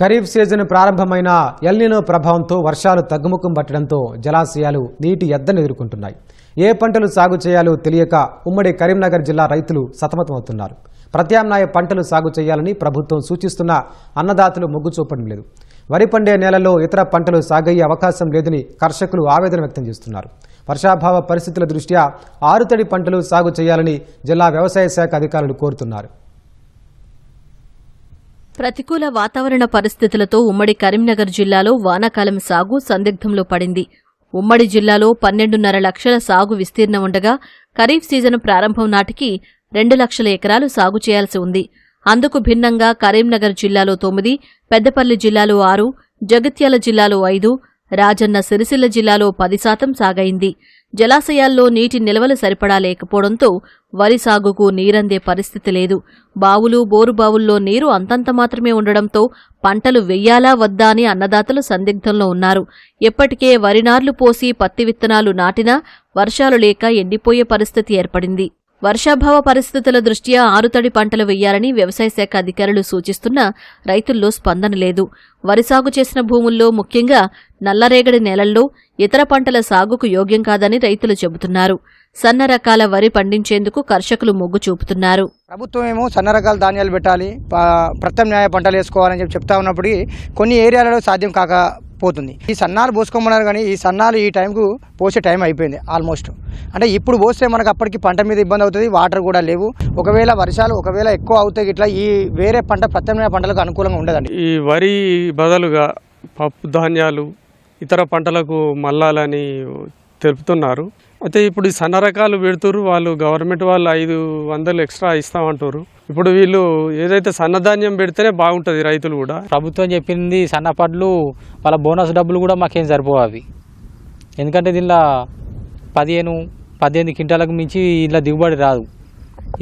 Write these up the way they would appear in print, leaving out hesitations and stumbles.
Kharif season ప్రారంభమైన El Niño ప్రభావంతో వర్షాలు తగ్గుముఖం పట్టడంతో జలాశయాలు నీటి ఎద్దను ఎదుర్కొంటున్నాయి. ఏ పంటలు సాగు చేయాలో తెలియక ఉమ్మడి కరీంనగర్ జిల్లా రైతులు సతమతమవుతున్నారు. ప్రత్యామ్నాయ పంటలు సాగు చేయాలని ప్రభుత్వం సూచిస్తున్న అన్నదాతలు మొగ్గు చూపడం లేదు. వరి పండే నేలలో ఇతర పంటలు సాగయ్యే అవకాశం లేదని కర్షకులు ఆవేదన వ్యక్తం చేస్తున్నారు. వర్షాభావ పరిస్థితుల దృష్ట్యా ఆరుతడి పంటలు సాగు చేయాలని జిల్లా వ్యవసాయ శాఖ అధికారులు కోరుతున్నారు. ప్రతికూల వాతావరణ పరిస్థితులతో ఉమ్మడి కరీంనగర్ జిల్లాలో వానాకాలం సాగు సందిగ్ధంలో పడింది. ఉమ్మడి జిల్లాలో 12.5 లక్షల సాగు విస్తీర్ణం ఉండగా ఖరీఫ్ సీజన్ ప్రారంభం నాటికి 2 లక్షల ఎకరాలు సాగు చేయాల్సి ఉంది. అందుకు భిన్నంగా కరీంనగర్ జిల్లాలో 9, పెద్దపల్లి జిల్లాలో 6, జగిత్యాల జిల్లాలో 5, రాజన్న సిరిసిల్ల జిల్లాలో 10% సాగైంది. జలాశయాల్లో నీటి నిల్వలు సరిపడా లేకపోవడంతో వరి సాగుకు నీరందే పరిస్థితి లేదు. బావులు, బోరుబావుల్లో నీరు అంతంత మాత్రమే ఉండడంతో పంటలు వెయ్యాలా వద్దా అని అన్నదాతలు సందిగ్ధంలో ఉన్నారు. ఎప్పటికే వరి నార్లు పోసి పత్తి విత్తనాలు నాటినా వర్షాలు లేక ఎండిపోయే పరిస్థితి ఏర్పడింది. వర్షాభావ పరిస్థితుల దృష్ట్యా ఆరుతడి పంటలు వెయ్యాలని వ్యవసాయ శాఖ అధికారులు సూచిస్తున్నా రైతుల్లో స్పందన లేదు. వరి సాగు చేసిన భూముల్లో ముఖ్యంగా నల్లరేగడి నేలల్లో ఇతర పంటల సాగుకు యోగ్యం కాదని రైతులు చెబుతున్నారు. సన్న రకాల వరి పండించేందుకు కర్షకులు మొగ్గు చూపుతున్నారు. ప్రభుత్వం ఏమో సన్న రకాల ధాన్యాలు పెట్టాలి, ప్రత్యామ్నాయ పంటలు వేసుకోవాలని చెప్తా ఉన్నప్పుడు కొన్ని ఏరియాలలో సాధ్యం కాకపోతుంది. ఈ సన్నాలు పోసుకోమన్నారు కానీ ఈ సన్నాలు ఈ టైంకు పోసే టైం అయిపోయింది ఆల్మోస్ట్. అంటే ఇప్పుడు పోస్తే మనకు అప్పటికి పంట మీద ఇబ్బంది అవుతుంది, వాటర్ కూడా లేవు. ఒకవేళ వర్షాలు ఎక్కువ అవుతాయి ఇట్లా ఈ వేరే పంట ప్రత్యామ్నాయ పంటలకు అనుకూలంగా ఉండదండి. ఈ వరి బదులుగా పప్పు ధాన్యాలు ఇతర పంటలకు మల్లాలని తెలుపుతున్నారు. అయితే ఇప్పుడు ఈ సన్న రకాలు పెడుతున్నారు, వాళ్ళు గవర్నమెంట్ వాళ్ళు 500 ఎక్స్ట్రా ఇస్తామంటారు. ఇప్పుడు వీళ్ళు ఏదైతే సన్నధాన్యం పెడితేనే బాగుంటుంది రైతులు కూడా. ప్రభుత్వం చెప్పింది సన్నపడ్లు వాళ్ళ బోనస్ డబ్బులు కూడా మాకేం సరిపోవు అవి. ఎందుకంటే దీనిలో 15 క్వింటాలకు మించి ఇలా దిగుబడి రాదు.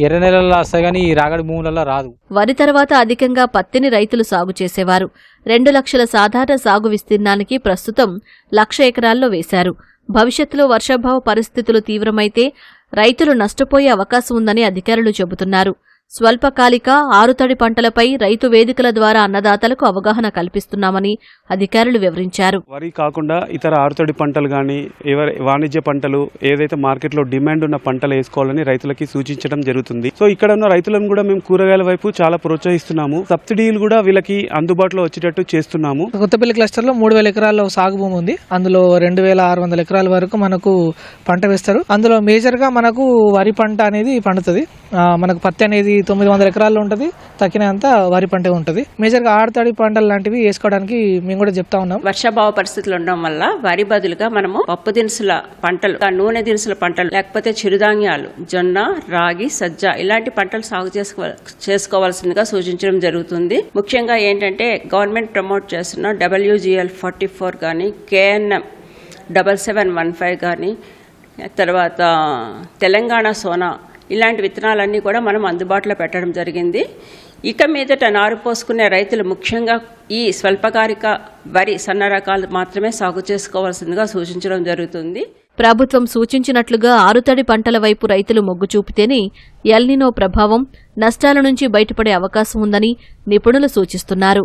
ఎర్ర నెలల్లో వస్తాయి కానీ ఈ రాగడి భూములలో రాదు. వరి తర్వాత అధికంగా పత్తిని రైతులు సాగు చేసేవారు. 2 లక్షల సాధారణ సాగు విస్తీర్ణానికి ప్రస్తుతం 1 లక్ష ఎకరాల్లో వేశారు. భవిష్యత్తులో వర్షాభావ పరిస్థితులు తీవ్రమైతే రైతులు నష్టపోయే అవకాశం ఉందని అధికారులు చెబుతున్నారు. స్వల్పకాలిక ఆరుతడి పంటలపై రైతు వేదికల ద్వారా అన్నదాతలకు అవగాహన కల్పిస్తున్నామని అధికారులు వివరించారు. వరి కాకుండా ఇతర ఆరుతడి పంటలు కానీ వాణిజ్య పంటలు ఏదైతే మార్కెట్లో డిమాండ్ ఉన్న పంటలు వేసుకోవాలని రైతులకి సూచించడం జరుగుతుంది. సో ఇక్కడ ఉన్న రైతులను కూడా మేము కూరగాయల వైపు చాలా ప్రోత్సహిస్తున్నాము. సబ్సిడీలు కూడా వీళ్ళకి అందుబాటులో వచ్చేటట్టు చేస్తున్నాము. కొత్తపల్లి క్లస్టర్ లో 3000 ఎకరాల్లో సాగు భూమి ఉంది. అందులో 2600 ఎకరాల వరకు మనకు పంట వేస్తారు. అందులో మేజర్ గా మనకు వరి పంట అనేది పండుతుంది. మనకు పత్తి అనేది 900 ఎకరాల్లో ఉంటుంది. తక్కినంత వరి పంట ఉంటుంది. మేజర్గా ఆడతాడి పంటలు లాంటివి వేసుకోవడానికి మేము కూడా చెప్తా ఉన్నాం. వర్షాభావ పరిస్థితులు ఉండడం వల్ల వరి బదులుగా మనము పప్పు దినుసుల పంటలు, నూనె దినుసుల పంటలు, లేకపోతే చిరుధాన్యాలు, జొన్న, రాగి, సజ్జ ఇలాంటి పంటలు సాగు చేసుకోవాల్సిందిగా సూచించడం జరుగుతుంది. ముఖ్యంగా ఏంటంటే గవర్నమెంట్ ప్రమోట్ చేస్తున్న WGL 44 కానీ, KNM 7715 కానీ, తర్వాత తెలంగాణ సోనా ఇలాంటి విత్తనాలన్నీ కూడా మనం అందుబాటులో పెట్టడం జరిగింది. ఇక మీదట నారు పోసుకునే రైతులు ముఖ్యంగా ఈ స్వల్పకాలిక వరి సన్న రకాలు మాత్రమే సాగు చేసుకోవాల్సిందిగా సూచించడం జరుగుతుంది. ప్రభుత్వం సూచించినట్లుగా ఆరుతడి పంటల వైపు రైతులు మొగ్గు చూపితేనే ఎల్నినో ప్రభావం, నష్టాల నుంచి బయటపడే అవకాశం ఉందని నిపుణులు సూచిస్తున్నారు.